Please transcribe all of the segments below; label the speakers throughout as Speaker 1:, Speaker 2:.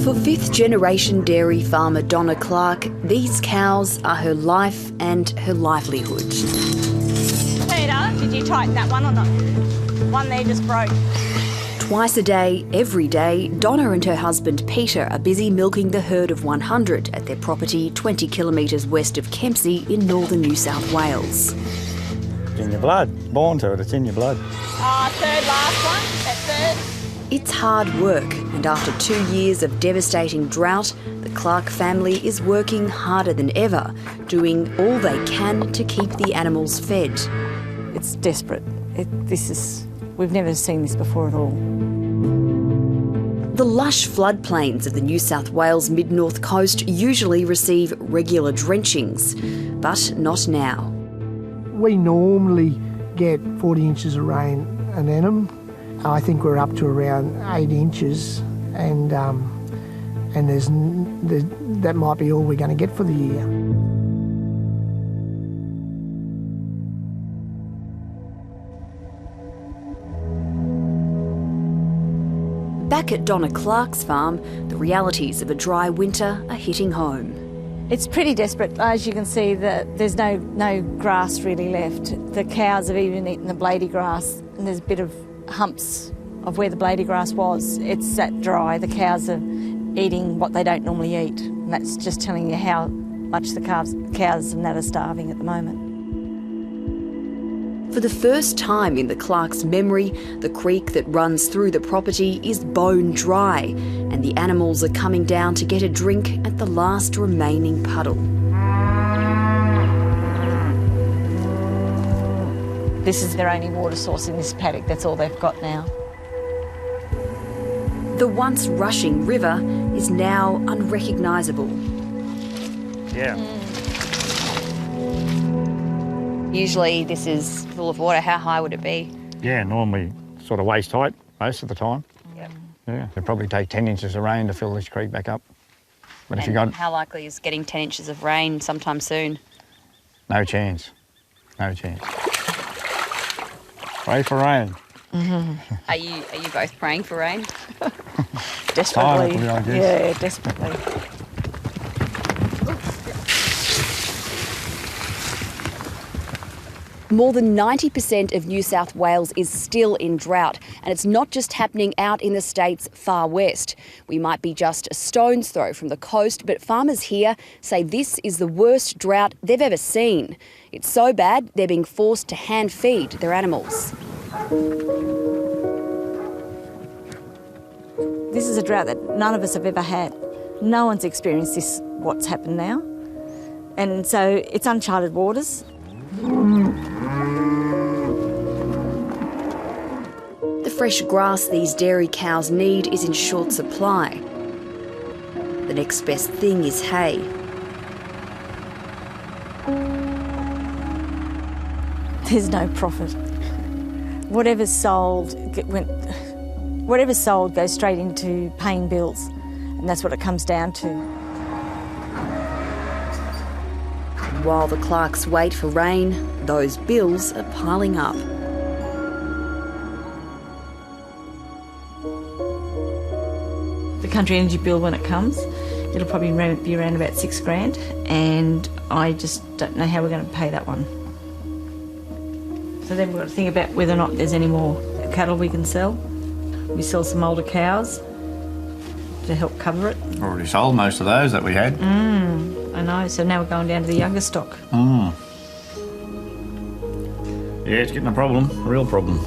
Speaker 1: For fifth-generation dairy farmer Donna Clark, these cows are her life and her livelihood.
Speaker 2: Peter, did you tighten that one or not? One there just broke.
Speaker 1: Twice a day, every day, Donna and her husband Peter are busy milking the herd of 100 at their property 20 kilometres west of Kempsey in northern New South Wales.
Speaker 3: It's in your blood. Born to it, it's in your blood.
Speaker 2: Third last one, that third.
Speaker 1: It's hard work, and after 2 years of devastating drought, the Clark family is working harder than ever, doing all they can to keep the animals fed.
Speaker 2: It's desperate. We've never seen this before at all.
Speaker 1: The lush floodplains of the New South Wales mid-north coast usually receive regular drenchings, but not now.
Speaker 4: We normally get 40 inches of rain an annum. I think we're up to around 8 inches, and that might be all we're going to get for the year.
Speaker 1: Back at Donna Clark's farm, the realities of a dry winter are hitting home.
Speaker 2: It's pretty desperate. As you can see, there's no grass really left. The cows have even eaten the blady grass, and there's a bit of humps of where the blady grass was. It's that dry. The cows are eating what they don't normally eat, and that's just telling you how much the cows and that are starving at the moment.
Speaker 1: For the first time in the Clarks' memory, the creek that runs through the property is bone dry, and the animals are coming down to get a drink at the last remaining puddle.
Speaker 2: This is their only water source in this paddock. That's all they've got now.
Speaker 1: The once rushing river is now unrecognisable.
Speaker 3: Yeah.
Speaker 5: Usually this is full of water. How high would it be?
Speaker 3: Yeah, normally sort of waist height most of the time.
Speaker 5: Yep.
Speaker 3: Yeah, it'd probably take 10 inches of rain to fill this creek back up. But if you got...
Speaker 5: How likely is getting 10 inches of rain sometime soon?
Speaker 3: No chance. No chance. Pray for rain.
Speaker 5: Mm-hmm. Are you both praying for rain?
Speaker 2: Desperately.
Speaker 3: Silently, I guess.
Speaker 2: Yeah, desperately.
Speaker 1: More than 90% of New South Wales is still in drought, and it's not just happening out in the state's far west. We might be just a stone's throw from the coast, but farmers here say this is the worst drought they've ever seen. It's so bad they're being forced to hand feed their animals.
Speaker 2: This is a drought that none of us have ever had. No one's experienced this, what's happened now. And so it's uncharted waters.
Speaker 1: The fresh grass these dairy cows need is in short supply. The next best thing is hay.
Speaker 2: There's no profit. Whatever's sold goes straight into paying bills, and that's what it comes down to.
Speaker 1: While the Clarks wait for rain, those bills are piling up.
Speaker 2: The country energy bill, when it comes, it'll probably be around about $6,000, and I just don't know how we're going to pay that one. So then we've got to think about whether or not there's any more cattle we can sell. We sell some older cows to help cover it.
Speaker 6: Already sold most of those that we had.
Speaker 2: I know, so now we're going down to the younger stock.
Speaker 3: Yeah, it's getting a problem, a real problem.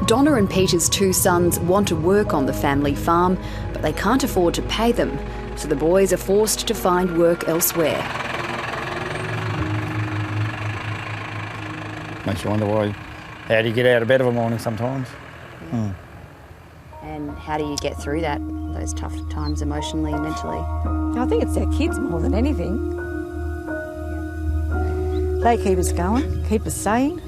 Speaker 1: Donna and Peter's two sons want to work on the family farm, but they can't afford to pay them, so the boys are forced to find work elsewhere.
Speaker 3: Makes you wonder why, how do you get out of bed of a morning sometimes?
Speaker 5: And how do you get through that, those tough times emotionally and mentally?
Speaker 2: I think it's our kids more than anything. They keep us going, keep us sane.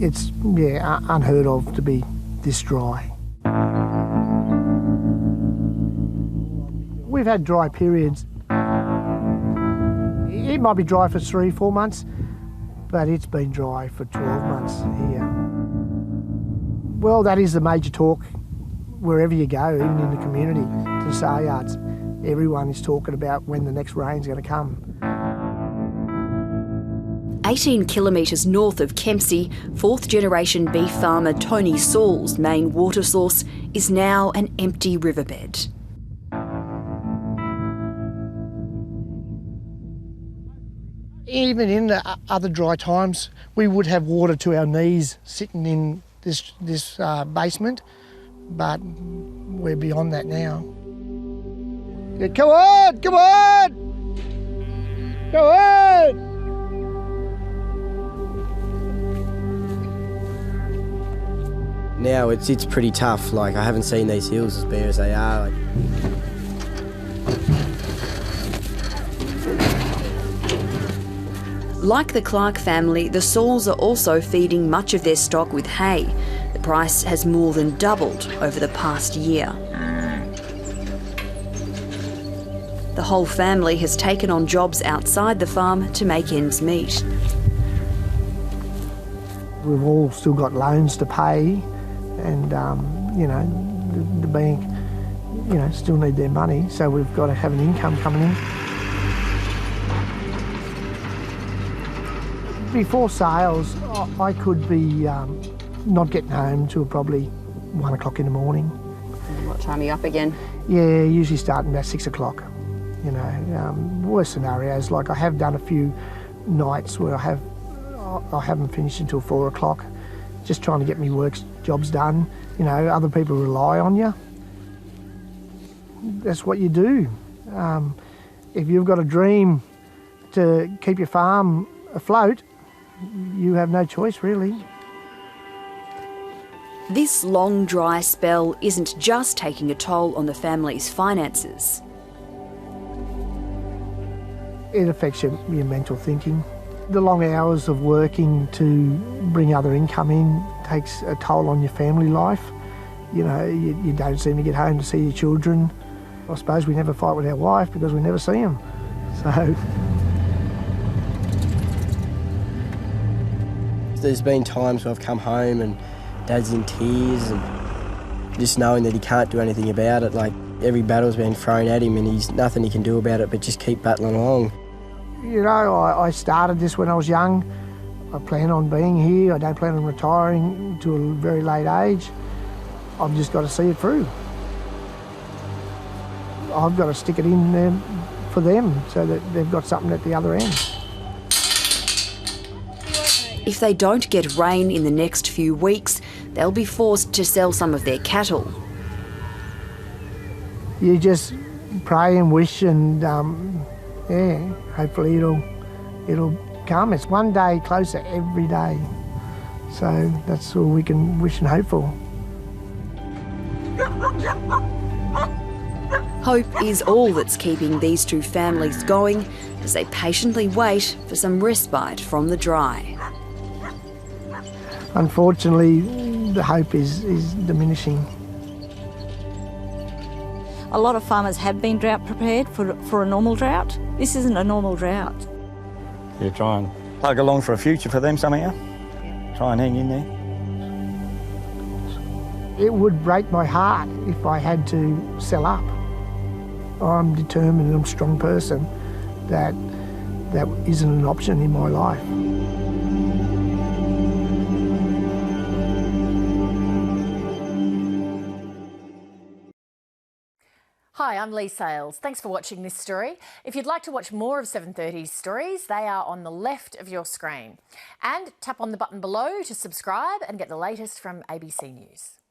Speaker 4: It's, yeah, unheard of to be this dry. We've had dry periods. It might be dry for 3-4 months, but it's been dry for 12 months here. Well, that is the major talk wherever you go, even in the community, to the sale yards. Everyone is talking about when the next rain's going to come.
Speaker 1: 18 kilometres north of Kempsey, fourth-generation beef farmer Tony Saul's main water source is now an empty riverbed.
Speaker 4: Even in the other dry times, we would have water to our knees sitting in this basement, but we're beyond that now. Yeah, come on, come on! Come on!
Speaker 7: Now it's pretty tough. Like, I haven't seen these hills as bare as they are.
Speaker 1: Like the Clark family, the Sauls are also feeding much of their stock with hay. The price has more than doubled over the past year. The whole family has taken on jobs outside the farm to make ends meet.
Speaker 4: We've all still got loans to pay, and you know, the bank, you know, still need their money, so we've got to have an income coming in. Before sales, I could be not getting home till probably 1 o'clock in the morning.
Speaker 5: What time are you up again?
Speaker 4: Yeah, usually starting about 6 o'clock. You know, worst scenarios, like I have done a few nights where I haven't finished until 4 o'clock, just trying to get me jobs done. You know, other people rely on you. That's what you do. If you've got a dream to keep your farm afloat, you have no choice, really.
Speaker 1: This long, dry spell isn't just taking a toll on the family's finances.
Speaker 4: It affects your mental thinking. The long hours of working to bring other income in takes a toll on your family life. You know, you don't seem to get home to see your children. I suppose we never fight with our wife because we never see them. So
Speaker 7: there's been times where I've come home and Dad's in tears, and just knowing that he can't do anything about it. Like, every battle's been thrown at him and he's nothing he can do about it but just keep battling along.
Speaker 4: You know, I started this when I was young. I plan on being here. I don't plan on retiring to a very late age. I've just got to see it through. I've got to stick it in there for them so that they've got something at the other end.
Speaker 1: If they don't get rain in the next few weeks, they'll be forced to sell some of their cattle.
Speaker 4: You just pray and wish, and yeah, hopefully it'll come. It's one day closer every day. So that's all we can wish and hope for.
Speaker 1: Hope is all that's keeping these two families going as they patiently wait for some respite from the dry.
Speaker 4: Unfortunately, the hope is diminishing.
Speaker 2: A lot of farmers have been drought prepared for a normal drought. This isn't a normal drought.
Speaker 3: You try and plug along for a future for them somehow. Try and hang in there.
Speaker 4: It would break my heart if I had to sell up. I'm determined and I'm a strong person. That isn't an option in my life.
Speaker 8: Hi, I'm Lee Sales. Thanks for watching this story. If you'd like to watch more of 730's stories, they are on the left of your screen. And tap on the button below to subscribe and get the latest from ABC News.